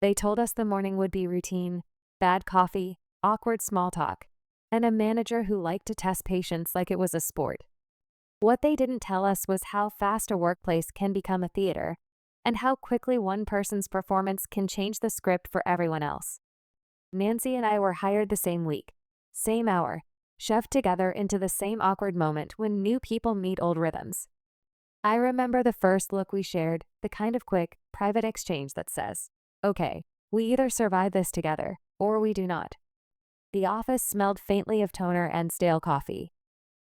They told us the morning would be routine, bad coffee, awkward small talk, and a manager who liked to test patience like it was a sport. What they didn't tell us was how fast a workplace can become a theater, and how quickly one person's performance can change the script for everyone else. Nancy and I were hired the same week, same hour, shoved together into the same awkward moment when new people meet old rhythms. I remember the first look we shared, the kind of quick, private exchange that says, "Okay, we either survive this together, or we do not." The office smelled faintly of toner and stale coffee.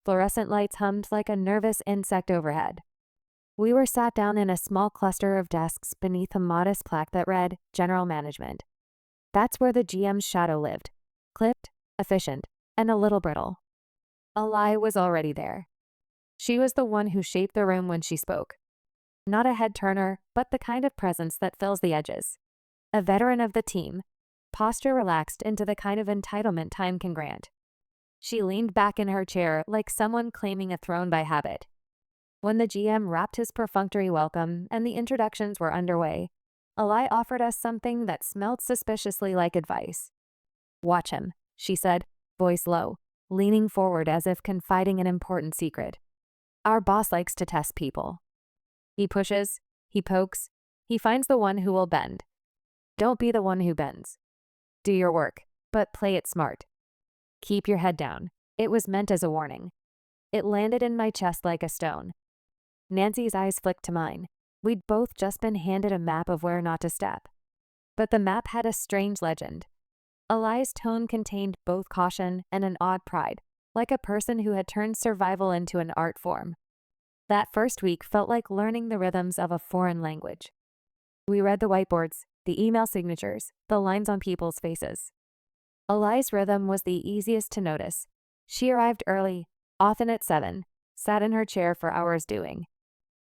Fluorescent lights hummed like a nervous insect overhead. We were sat down in a small cluster of desks beneath a modest plaque that read, "General Management." That's where the GM's shadow lived, clipped, efficient, and a little brittle. Alai was already there. She was the one who shaped the room when she spoke. Not a head-turner, but the kind of presence that fills the edges. A veteran of the team, posture relaxed into the kind of entitlement time can grant. She leaned back in her chair like someone claiming a throne by habit. When the GM wrapped his perfunctory welcome and the introductions were underway, Alai offered us something that smelled suspiciously like advice. "Watch him," she said, voice low, leaning forward as if confiding an important secret. "Our boss likes to test people. He pushes, he pokes, he finds the one who will bend. Don't be the one who bends. Do your work, but play it smart. Keep your head down." It was meant as a warning. It landed in my chest like a stone. Nancy's eyes flicked to mine. We'd both just been handed a map of where not to step. But the map had a strange legend. Alai's tone contained both caution and an odd pride, like a person who had turned survival into an art form. That first week felt like learning the rhythms of a foreign language. We read the whiteboards, the email signatures, the lines on people's faces. Alai's rhythm was the easiest to notice. She arrived early, often at 7, sat in her chair for hours doing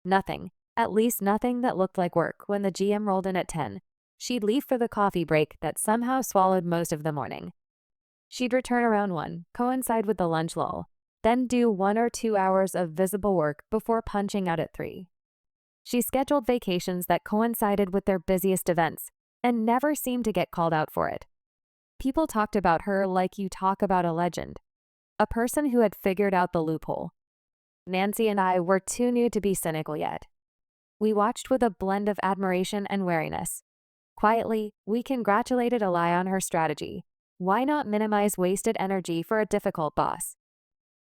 nothing, at least nothing that looked like work. When the GM rolled in at 10, she'd leave for the coffee break that somehow swallowed most of the morning. She'd return around 1, coincide with the lunch lull, then do 1 or 2 hours of visible work before punching out at 3. She scheduled vacations that coincided with their busiest events and never seemed to get called out for it. People talked about her like you talk about a legend, a person who had figured out the loophole. Nancy and I were too new to be cynical yet. We watched with a blend of admiration and wariness. Quietly, we congratulated Alai on her strategy. Why not minimize wasted energy for a difficult boss?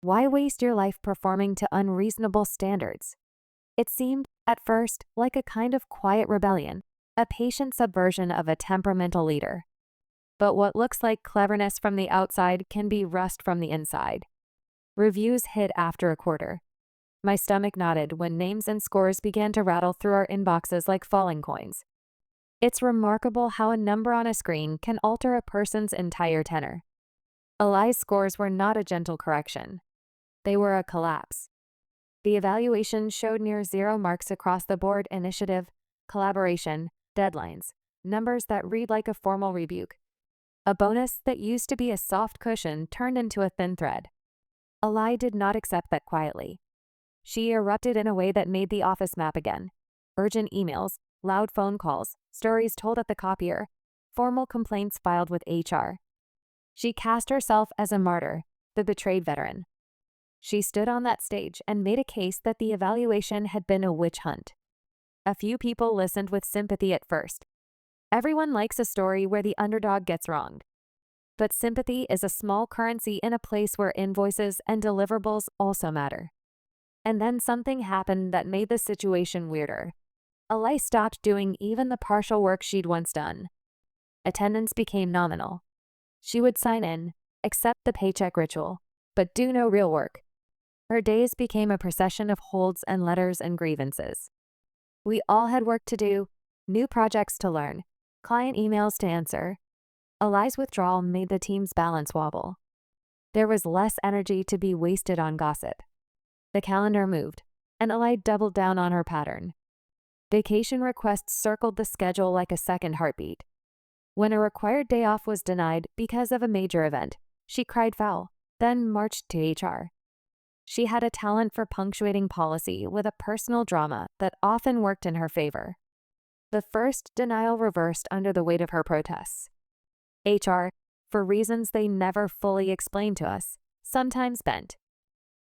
Why waste your life performing to unreasonable standards? It seemed, at first, like a kind of quiet rebellion, a patient subversion of a temperamental leader. But what looks like cleverness from the outside can be rust from the inside. Reviews hit after a quarter. My stomach knotted when names and scores began to rattle through our inboxes like falling coins. It's remarkable how a number on a screen can alter a person's entire tenor. Alai's scores were not a gentle correction. They were a collapse. The evaluation showed near 0 marks across the board: initiative, collaboration, deadlines, numbers that read like a formal rebuke. A bonus that used to be a soft cushion turned into a thin thread. Alai did not accept that quietly. She erupted in a way that made the office map again. Urgent emails, loud phone calls, stories told at the copier, formal complaints filed with HR. She cast herself as a martyr, the betrayed veteran. She stood on that stage and made a case that the evaluation had been a witch hunt. A few people listened with sympathy at first. Everyone likes a story where the underdog gets wronged. But sympathy is a small currency in a place where invoices and deliverables also matter. And then something happened that made the situation weirder. Alai stopped doing even the partial work she'd once done. Attendance became nominal. She would sign in, accept the paycheck ritual, but do no real work. Her days became a procession of holds and letters and grievances. We all had work to do, new projects to learn, client emails to answer. Alai's withdrawal made the team's balance wobble. There was less energy to be wasted on gossip. The calendar moved, and Alai doubled down on her pattern. Vacation requests circled the schedule like a second heartbeat. When a required day off was denied because of a major event, she cried foul, then marched to HR. She had a talent for punctuating policy with a personal drama that often worked in her favor. The first denial reversed under the weight of her protests. HR, for reasons they never fully explained to us, sometimes bent.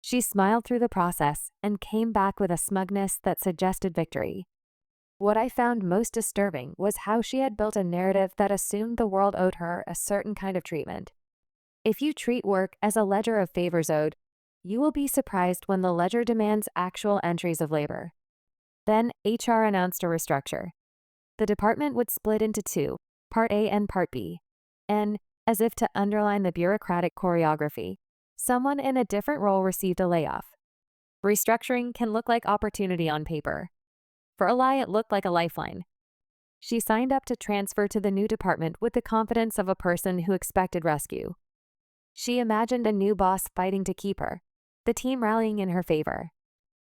She smiled through the process and came back with a smugness that suggested victory. What I found most disturbing was how she had built a narrative that assumed the world owed her a certain kind of treatment. If you treat work as a ledger of favors owed, you will be surprised when the ledger demands actual entries of labor. Then HR announced a restructure. The department would split into two, Part A and Part B. And, as if to underline the bureaucratic choreography, someone in a different role received a layoff. Restructuring can look like opportunity on paper. For Alai, it looked like a lifeline. She signed up to transfer to the new department with the confidence of a person who expected rescue. She imagined a new boss fighting to keep her, the team rallying in her favor.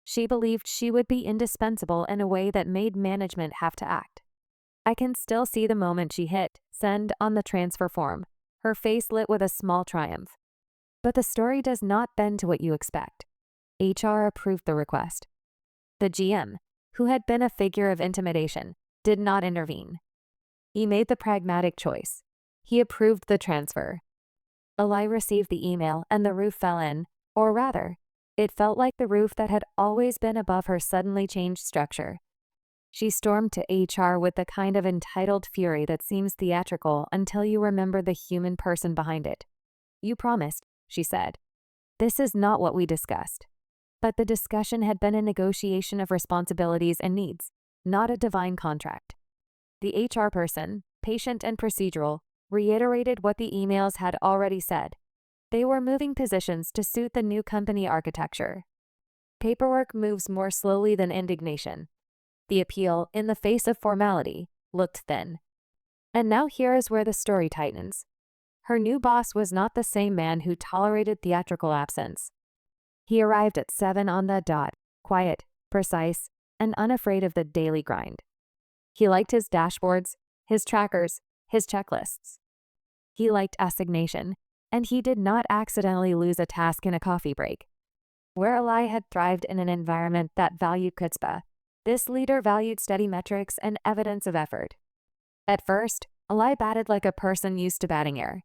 She believed she would be indispensable in a way that made management have to act. I can still see the moment she hit send on the transfer form, her face lit with a small triumph. But the story does not bend to what you expect. HR approved the request. The GM, who had been a figure of intimidation, did not intervene. He made the pragmatic choice. He approved the transfer. Alai received the email and the roof fell in, or rather, it felt like the roof that had always been above her suddenly changed structure. She stormed to HR with the kind of entitled fury that seems theatrical until you remember the human person behind it. "You promised," she said. "This is not what we discussed." But the discussion had been a negotiation of responsibilities and needs, not a divine contract. The HR person, patient and procedural, reiterated what the emails had already said. They were moving positions to suit the new company architecture. Paperwork moves more slowly than indignation. The appeal, in the face of formality, looked thin. And now here is where the story tightens. Her new boss was not the same man who tolerated theatrical absence. He arrived at 7 on the dot, quiet, precise, and unafraid of the daily grind. He liked his dashboards, his trackers, his checklists. He liked assignation, and he did not accidentally lose a task in a coffee break. Where Alai had thrived in an environment that valued chutzpah, this leader valued steady metrics and evidence of effort. At first, Alai batted like a person used to batting air.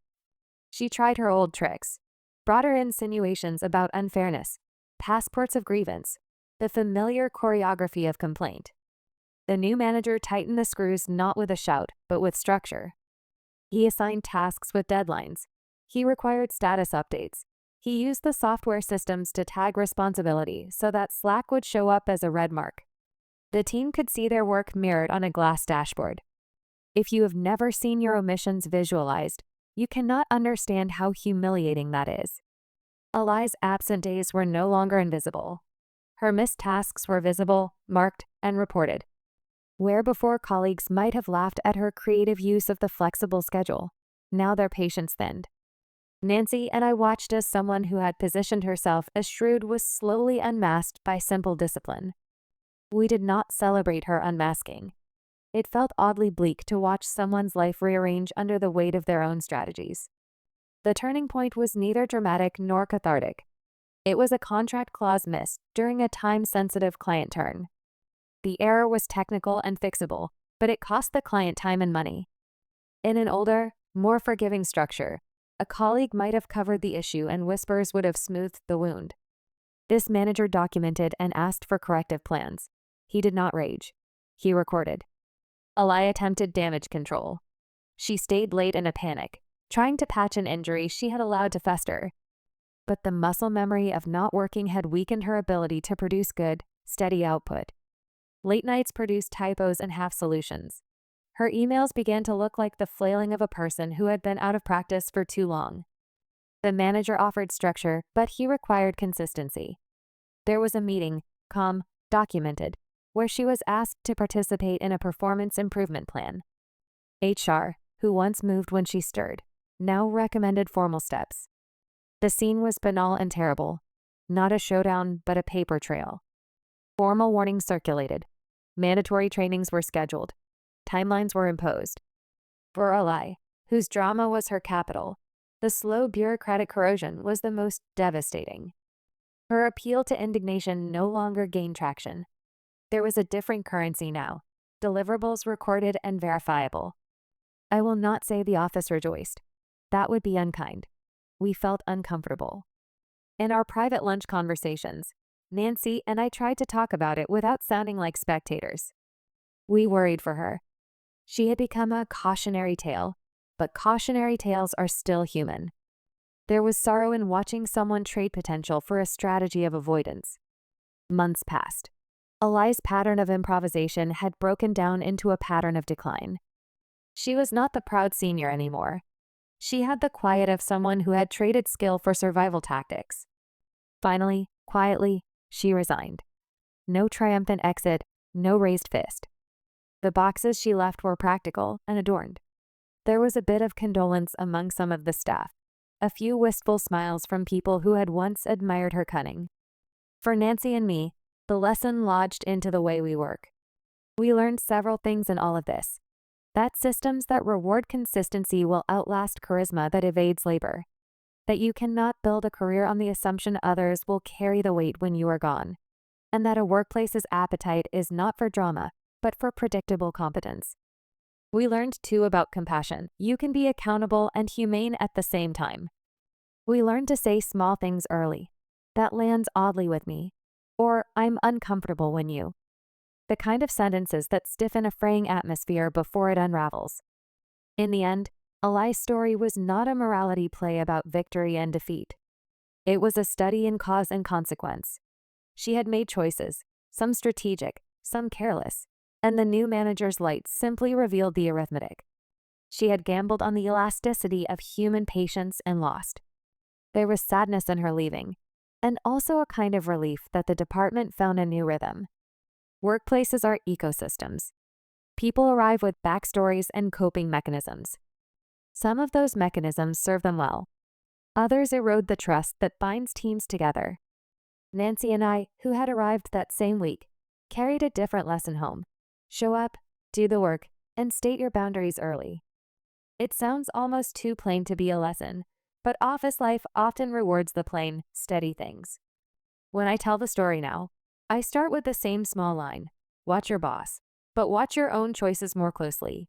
She tried her old tricks, brought her insinuations about unfairness, passports of grievance, the familiar choreography of complaint. The new manager tightened the screws not with a shout, but with structure. He assigned tasks with deadlines. He required status updates. He used the software systems to tag responsibility so that Slack would show up as a red mark. The team could see their work mirrored on a glass dashboard. If you have never seen your omissions visualized, you cannot understand how humiliating that is. Alai's absent days were no longer invisible. Her missed tasks were visible, marked, and reported. Where before colleagues might have laughed at her creative use of the flexible schedule, now their patience thinned. Nancy and I watched as someone who had positioned herself as shrewd was slowly unmasked by simple discipline. We did not celebrate her unmasking. It felt oddly bleak to watch someone's life rearrange under the weight of their own strategies. The turning point was neither dramatic nor cathartic. It was a contract clause missed during a time-sensitive client turn. The error was technical and fixable, but it cost the client time and money. In an older, more forgiving structure, a colleague might have covered the issue and whispers would have smoothed the wound. This manager documented and asked for corrective plans. He did not rage. He recorded. Alai attempted damage control. She stayed late in a panic, trying to patch an injury she had allowed to fester. But the muscle memory of not working had weakened her ability to produce good, steady output. Late nights produced typos and half solutions. Her emails began to look like the flailing of a person who had been out of practice for too long. The manager offered structure, but he required consistency. There was a meeting, calm, documented, where she was asked to participate in a performance improvement plan. HR, who once moved when she stirred, now recommended formal steps. The scene was banal and terrible, not a showdown but a paper trail. Formal warnings circulated. Mandatory trainings were scheduled. Timelines were imposed. For Alai, whose drama was her capital, the slow bureaucratic corrosion was the most devastating. Her appeal to indignation no longer gained traction. There was a different currency now, deliverables recorded and verifiable. I will not say the office rejoiced. That would be unkind. We felt uncomfortable. In our private lunch conversations, Nancy and I tried to talk about it without sounding like spectators. We worried for her. She had become a cautionary tale, but cautionary tales are still human. There was sorrow in watching someone trade potential for a strategy of avoidance. Months passed. Eli's pattern of improvisation had broken down into a pattern of decline. She was not the proud senior anymore. She had the quiet of someone who had traded skill for survival tactics. Finally, quietly, she resigned. No triumphant exit, no raised fist. The boxes she left were practical and adorned. There was a bit of condolence among some of the staff, a few wistful smiles from people who had once admired her cunning. For Nancy and me, the lesson lodged into the way we work. We learned several things in all of this. That systems that reward consistency will outlast charisma that evades labor. That you cannot build a career on the assumption others will carry the weight when you are gone. And that a workplace's appetite is not for drama, but for predictable competence. We learned too about compassion. You can be accountable and humane at the same time. We learned to say small things early. That lands oddly with me. Or, I'm uncomfortable when you. The kind of sentences that stiffen a fraying atmosphere before it unravels. In the end, Eli's story was not a morality play about victory and defeat. It was a study in cause and consequence. She had made choices, some strategic, some careless, and the new manager's light simply revealed the arithmetic. She had gambled on the elasticity of human patience and lost. There was sadness in her leaving, and also a kind of relief that the department found a new rhythm. Workplaces are ecosystems. People arrive with backstories and coping mechanisms. Some of those mechanisms serve them well. Others erode the trust that binds teams together. Nancy and I, who had arrived that same week, carried a different lesson home. Show up, do the work, and state your boundaries early. It sounds almost too plain to be a lesson, but office life often rewards the plain, steady things. When I tell the story now, I start with the same small line. Watch your boss, but watch your own choices more closely.